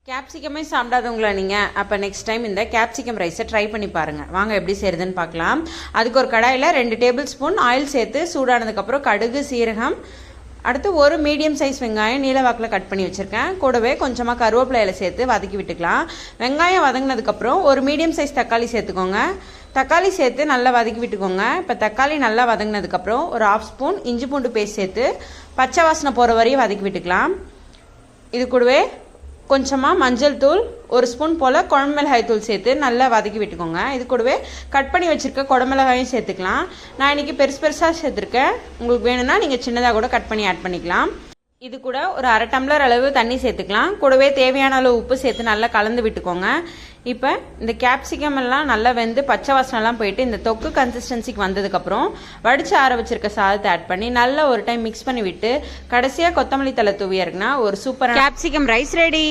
கேப்சிகமே சாப்பிடாதவங்களா நீங்கள்? அப்போ next time இந்த கேப்சிகம் ரைஸை ட்ரை பண்ணி பாருங்கள். வாங்க எப்படி செய்கிறதுன்னு பார்க்கலாம். அதுக்கு ஒரு கடாயில் 2 டேபிள் ஸ்பூன் ஆயில் சேர்த்து சூடானதுக்கப்புறம் கடுகு, சீரகம், அடுத்து ஒரு மீடியம் சைஸ் வெங்காயம் நீல வாக்கில் கட் பண்ணி வச்சுருக்கேன். கூடவே கொஞ்சமாக கருவேப்பிலையில் சேர்த்து வதக்கி விட்டுக்கலாம். வெங்காயம் வதங்கினதுக்கப்புறம் ஒரு மீடியம் சைஸ் தக்காளி சேர்த்துக்கோங்க. தக்காளி சேர்த்து நல்லா வதக்கி விட்டுக்கோங்க. இப்போ தக்காளி நல்லா வதங்கினதுக்கப்புறம் ஒரு 1/2 ஸ்பூன் இஞ்சி பூண்டு பேஸ்ட் சேர்த்து பச்சை வாசனை போகிற வரையும் வதக்கி விட்டுக்கலாம். இது கூடவே கொஞ்சமாக மஞ்சள் தூள், 1 ஸ்பூன் போல் குழம்புமிளகாய் தூள் சேர்த்து நல்லா வதக்கி விட்டுக்கோங்க. இது கூடவே கட் பண்ணி வச்சுருக்க குடமிளகாயும் சேர்த்துக்கலாம். நான் இன்றைக்கி பெருசாக சேர்த்துருக்கேன். உங்களுக்கு வேணும்னா நீங்கள் சின்னதாக கூட கட் பண்ணி ஆட் பண்ணிக்கலாம். இது கூட ஒரு 1/2 டம்ளர் அளவு தண்ணி சேர்த்துக்கலாம். கூடவே தேவையான அளவு உப்பு சேர்த்து நல்லா கலந்து விட்டுக்கோங்க. இப்போ இந்த கேப்சிகம் எல்லாம் நல்லா வெந்து பச்சை வாசனைலாம் போயிட்டு இந்த தொக்கு கன்சிஸ்டன்சிக்கு வந்ததுக்கப்புறம் வடித்து ஆற வச்சிருக்க சாதத்தை ஆட் பண்ணி நல்லா ஒரு டைம் மிக்ஸ் பண்ணி விட்டு கடைசியாக கொத்தமல்லி தழை தூவி இருக்குன்னா ஒரு சூப்பரான கேப்சிகம் ரைஸ் ரெடி.